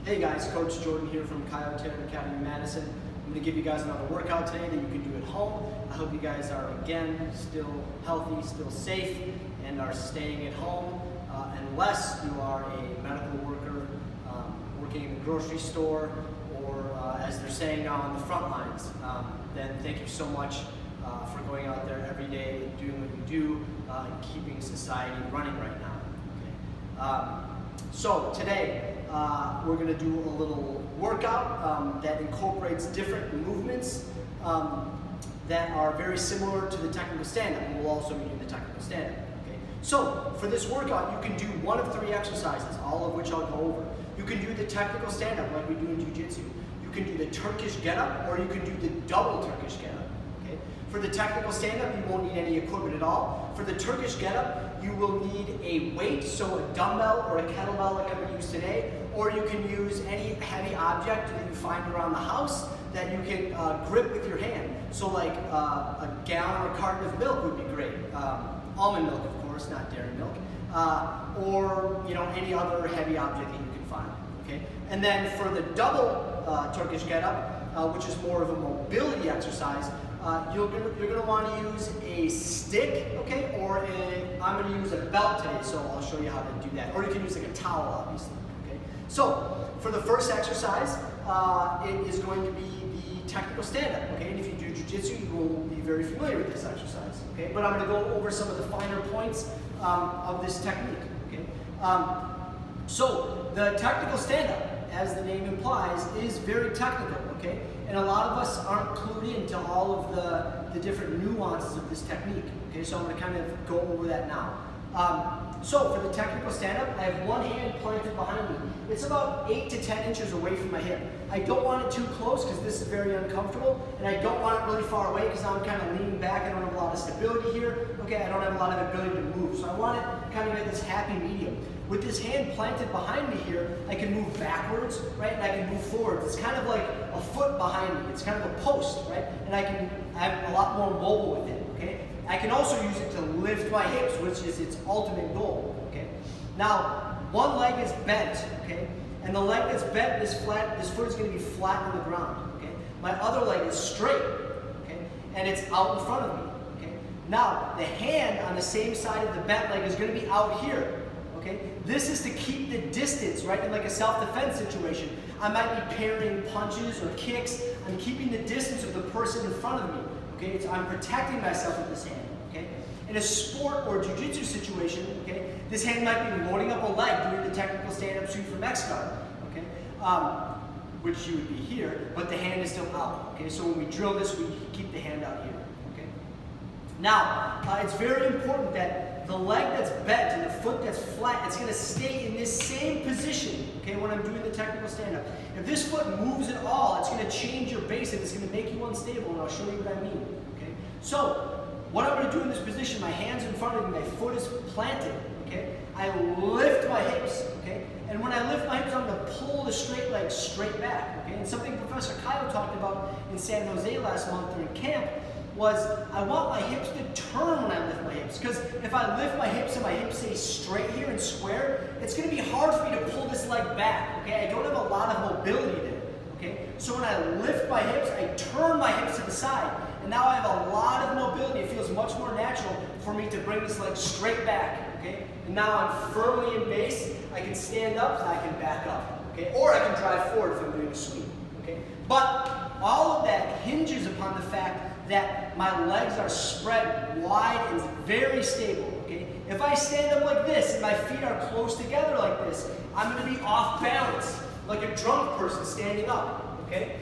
Hey guys, Coach Jordan here from Coyote Academy Madison. I'm going to give you guys another workout today that you can do at home. I hope you guys are, again, still healthy, still safe, and are staying at home. Unless you are a medical worker, working in a grocery store, or as they're saying now on the front lines, then thank you so much for going out there every day, doing what you do, and keeping society running right now. Okay? So today, we're going to do a little workout that incorporates different movements that are very similar to the technical stand-up, and we'll also be doing the technical stand-up. Okay? So for this workout, you can do one of three exercises, all of which I'll go over. You can do the technical stand-up like we do in jiu-jitsu. You can do the Turkish get-up, or you can do the double Turkish get-up. Okay? For the technical stand-up, you won't need any equipment at all. For the Turkish get-up, you will need a weight, so a dumbbell or a kettlebell like I'm going to use today, or you can use any heavy object that you find around the house that you can grip with your hand. So like a gallon or a carton of milk would be great. Almond milk, of course, not dairy milk. Or any other heavy object that you can find. Okay? And then for the double Turkish get-up, which is more of a mobility exercise, you're going to want to use a stick, okay, or I'm going to use a belt today, so I'll show you how to do that. Or you can use like a towel, obviously. Okay. So for the first exercise, it is going to be the technical stand-up. Okay, and if you do jiu-jitsu, you will be very familiar with this exercise. Okay, but I'm going to go over some of the finer points of this technique. Okay. So the technical stand-up, as the name implies, is very technical. Okay. And a lot of us aren't clued into all of the different nuances of this technique. Okay, so I'm going to kind of go over that now. So for the technical stand-up, I have one hand planted behind me. It's about 8 to 10 inches away from my hip. I don't want it too close because this is very uncomfortable, and I don't want it really far away because I'm kind of leaning back. I don't have a lot of stability here. Okay, I don't have a lot of ability to move. So I want it kind of at this happy medium. With this hand planted behind me here, I can move backwards, right, and I can move forward. It's kind of like a foot behind me. It's kind of a post, right, and I'm a lot more mobile with it, okay? I can also use it to lift my hips, which is its ultimate goal, okay? Now, one leg is bent, okay, and the leg that's bent is flat. This foot is going to be flat on the ground, okay? My other leg is straight, okay, and it's out in front of me, okay? Now, the hand on the same side of the bent leg is going to be out here. Okay? This is to keep the distance, right? In like a self-defense situation, I might be parrying punches or kicks. I'm keeping the distance of the person in front of me. Okay? I'm protecting myself with this hand. Okay? In a sport or jiu-jitsu situation, okay, this hand might be loading up a leg doing the technical stand-up shoot from X-guard. Okay? Which you would be here, but the hand is still out. Okay? So when we drill this, we keep the hand out here. Okay? Now, it's very important that the leg that's bent and the foot that's flat, it's going to stay in this same position, okay, when I'm doing the technical stand-up. If this foot moves at all, it's going to change your base and it's going to make you unstable, and I'll show you what I mean, okay? So, what I'm going to do in this position, my hand's in front of me, my foot is planted, okay? I lift my hips, okay? And when I lift my hips, I'm going to pull the straight leg straight back, okay? And something Professor Kyle talked about in San Jose last month during camp was I want my hips to turn when I lift my hips. Because if I lift my hips and my hips stay straight here and square, it's going to be hard for me to pull this leg back. Okay, I don't have a lot of mobility there. Okay, so when I lift my hips, I turn my hips to the side, and now I have a lot of mobility. It feels much more natural for me to bring this leg straight back. Okay, and now I'm firmly in base. I can stand up and I can back up. Okay, or I can drive forward if I'm doing a sweep. Okay, but all of that hinges upon the fact that my legs are spread wide and very stable, okay? If I stand up like this and my feet are close together like this, I'm going to be off balance, like a drunk person standing up, okay?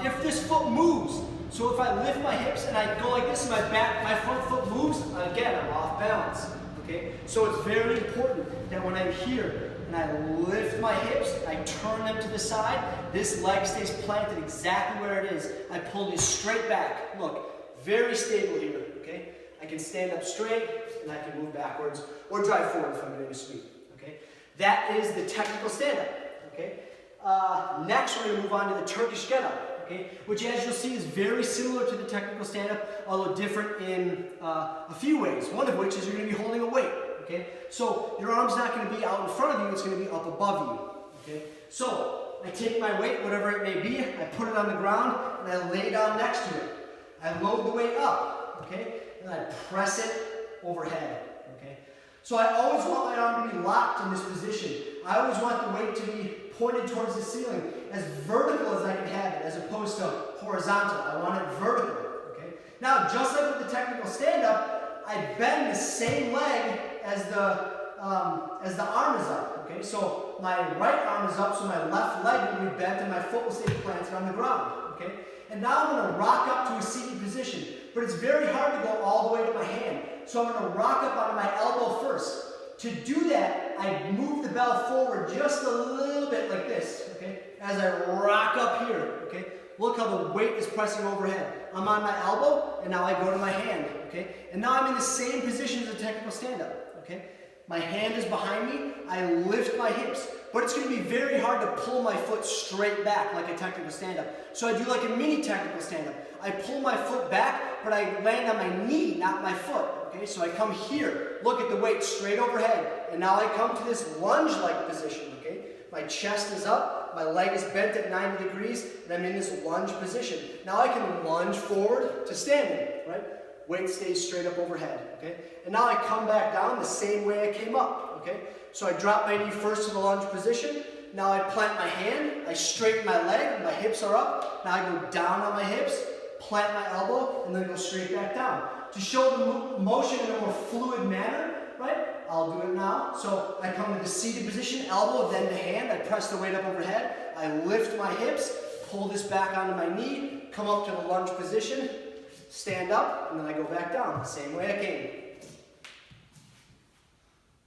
If this foot moves, so if I lift my hips and I go like this and my front foot moves, again, I'm off balance, okay? So it's very important that when I'm here and I lift my hips, I turn them to the side, this leg stays planted exactly where it is. I pull this straight back. Look, very stable here, okay? I can stand up straight and I can move backwards or drive forward if I'm doing a sweep, okay? That is the technical stand-up, okay? Next, we're going to move on to the Turkish get-up, okay? Which, as you'll see, is very similar to the technical stand-up, although different in a few ways. One of which is you're going to be holding a weight. Okay? So your arm's not going to be out in front of you, it's going to be up above you. Okay? So, I take my weight, whatever it may be, I put it on the ground, and I lay down next to it. I load the weight up, okay? And I press it overhead, okay? So I always want my arm to be locked in this position. I always want the weight to be pointed towards the ceiling, as vertical as I can have it, as opposed to horizontal. I want it vertical, okay? Now, just like with the technical stand-up, I bend the same leg as the arm is up, okay? So my right arm is up, so my left leg will be bent and my foot will stay planted on the ground, okay? And now I'm going to rock up to a seated position, but it's very hard to go all the way to my hand. So I'm going to rock up onto my elbow first. To do that, I move the bell forward just a little bit like this, okay? As I rock up here, okay? Look how the weight is pressing overhead. I'm on my elbow, and now I go to my hand, okay? And now I'm in the same position as a technical stand-up, okay? My hand is behind me, I lift my hips, but it's going to be very hard to pull my foot straight back like a technical stand-up. So I do like a mini technical stand-up. I pull my foot back, but I land on my knee, not my foot, okay? So I come here, look at the weight straight overhead, and now I come to this lunge-like position, okay? My chest is up, my leg is bent at 90 degrees, and I'm in this lunge position. Now I can lunge forward to standing, right? Weight stays straight up overhead, okay? And now I come back down the same way I came up, okay? So I drop my knee first to the lunge position. Now I plant my hand, I straighten my leg, my hips are up. Now I go down on my hips, plant my elbow, and then go straight back down. To show the motion in a more fluid manner, right? I'll do it now. So I come to the seated position, elbow, then the hand. I press the weight up overhead. I lift my hips, pull this back onto my knee, come up to the lunge position, stand up, and then I go back down, the same way I came.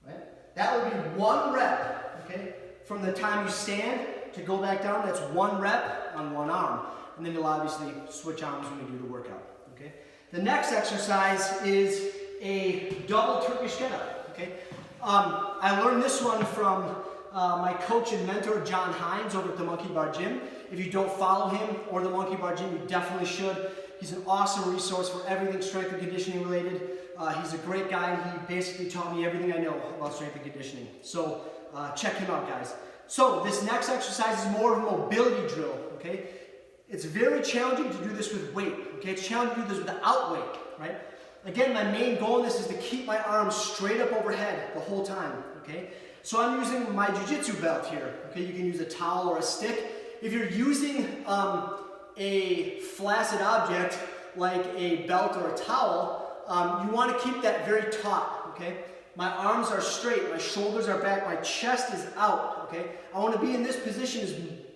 Right? That would be 1 rep, okay? From the time you stand to go back down, that's 1 rep on 1 arm. And then you'll obviously switch arms when you do the workout, okay? The next exercise is a double Turkish Get-Up, okay? I learned this one from my coach and mentor, John Hines, over at the Monkey Bar Gym. If you don't follow him or the Monkey Bar Gym, you definitely should. He's an awesome resource for everything strength and conditioning related. He's a great guy, and he basically taught me everything I know about strength and conditioning. So check him out, guys. So this next exercise is more of a mobility drill, okay? It's very challenging to do this with weight, okay? It's challenging to do this without weight, right? Again, my main goal in this is to keep my arms straight up overhead the whole time, okay? So I'm using my jiu-jitsu belt here, okay? You can use a towel or a stick. If you're using a flaccid object like a belt or a towel, you want to keep that very taut, okay? My arms are straight, my shoulders are back, my chest is out, okay? I want to be in this position as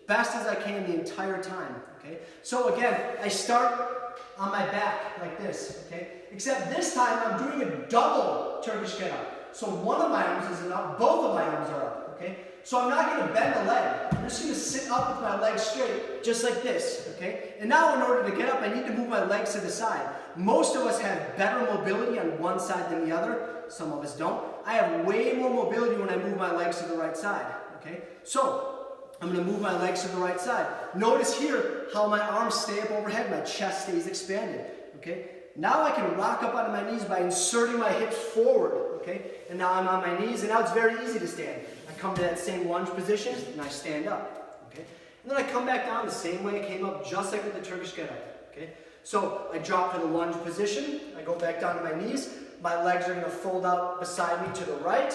best as I can the entire time, okay? So again, I start on my back like this, okay? Except this time I'm doing a double Turkish Get-Up. So one of my arms isn't up, both of my arms are up, okay? So I'm not going to bend the leg. I'm just going to sit up with my legs straight, just like this, okay? And now in order to get up, I need to move my legs to the side. Most of us have better mobility on one side than the other. Some of us don't. I have way more mobility when I move my legs to the right side, okay? So I'm going to move my legs to the right side. Notice here how my arms stay up overhead, my chest stays expanded, okay? Now I can rock up onto my knees by inserting my hips forward, okay? And now I'm on my knees, and now it's very easy to stand. I come to that same lunge position, and I stand up, okay? And then I come back down the same way I came up, just like with the Turkish Get-Up, okay? So I drop to the lunge position, I go back down to my knees, my legs are going to fold out beside me to the right,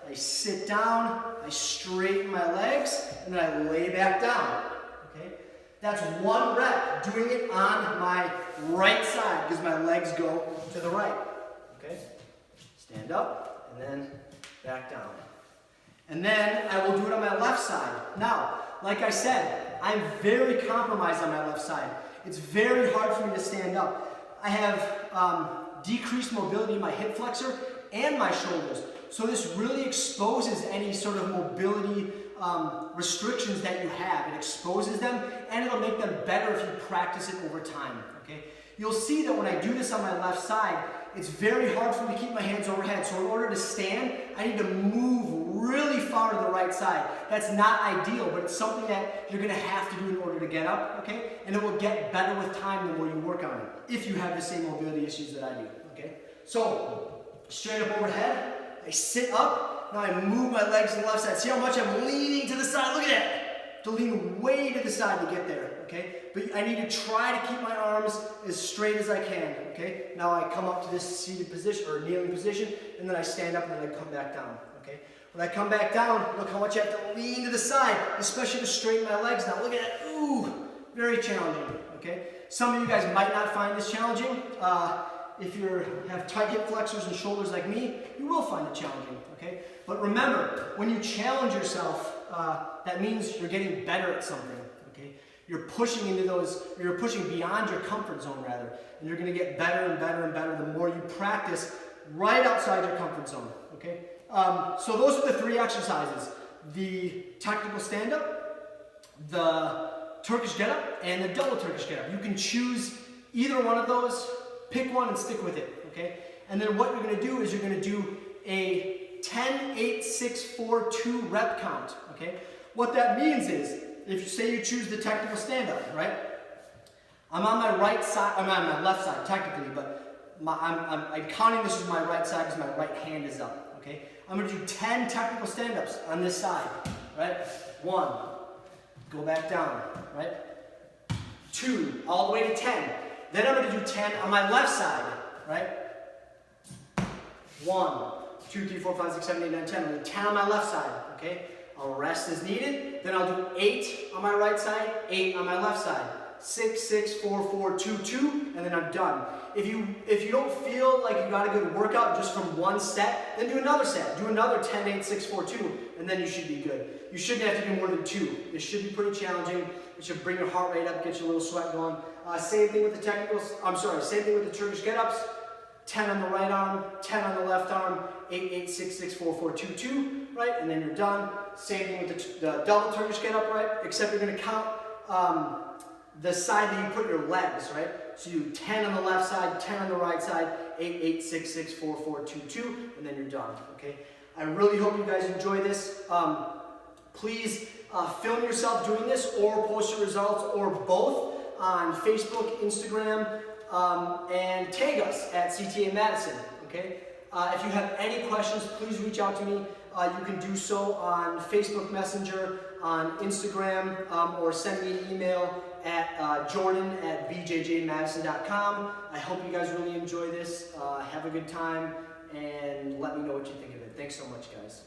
I sit down, I straighten my legs, and then I lay back down, okay? That's 1 rep, doing it on my right side, because my legs go to the right, okay? Stand up, and then back down. And then I will do it on my left side. Now, like I said, I'm very compromised on my left side. It's very hard for me to stand up. I have decreased mobility in my hip flexor and my shoulders. So this really exposes any sort of mobility restrictions that you have. It exposes them, and it'll make them better if you practice it over time, okay? You'll see that when I do this on my left side, it's very hard for me to keep my hands overhead. So in order to stand, I need to move really far to the right side. That's not ideal, but it's something that you're going to have to do in order to get up, okay? And it will get better with time the more you work on it, if you have the same mobility issues that I do, okay? So, straight up overhead, I sit up, now I move my legs to the left side. See how much I'm leaning to the side? Look at that. to lean way to the side to get there, okay? But I need to try to keep my arms as straight as I can, okay? Now I come up to this seated position or kneeling position, and then I stand up and then I come back down, okay? When I come back down, look how much I have to lean to the side, especially to straighten my legs now. Look at that, ooh, very challenging, okay? Some of you guys might not find this challenging. If you have tight hip flexors and shoulders like me, you will find it challenging, okay? But remember, when you challenge yourself, that means you're getting better at something, okay? You're pushing into those, you're pushing beyond your comfort zone rather, and you're gonna get better and better and better the more you practice right outside your comfort zone, okay? So those are the 3 exercises: the technical stand-up, the Turkish get-up, and the double Turkish get-up. You can choose either one of those, pick one and stick with it, okay? And then what you're gonna do is you're gonna do a 10, 8, 6, 4, 2 rep count, okay? What that means is, if you say you choose the technical stand-up, right? I'm on my right side, I'm on my left side technically, but I'm counting this as my right side because my right hand is up, okay? I'm gonna do 10 technical stand-ups on this side, right? 1, go back down, right? 2, all the way to 10. Then I'm gonna do 10 on my left side, right? 1, 2, 3, 4, 5, 6, 7, 8, 9, 10. I'm gonna do 10 on my left side, okay? I'll rest as needed. Then I'll do 8 on my right side, 8 on my left side. 6, 6, 4, 4, 2, 2, and then I'm done. If you don't feel like you got a good workout just from one set, then do another set. Do another 10, 8, 6, 4, 2, and then you should be good. You shouldn't have to do more than 2. This should be pretty challenging. It should bring your heart rate up, get you a little sweat going. Same thing with the same thing with the Turkish get-ups. 10 on the right arm, 10 on the left arm, 8, 8, 6, 6, 4, 4, 2, 2, right? And then you're done. Same thing with the double Turkish get-up, right? Except you're gonna count the side that you put your legs, right? So you do 10 on the left side, 10 on the right side, 8, 8, 6, 6, 4, 4, 2, 2, and then you're done, okay? I really hope you guys enjoy this. Please film yourself doing this or post your results or both on Facebook, Instagram, and tag us at CTA Madison, okay? If you have any questions, please reach out to me. You can do so on Facebook Messenger, on Instagram, or send me an email at jordan@bjjmadison.com. I hope you guys really enjoy this. Have a good time, and let me know what you think of it. Thanks so much, guys.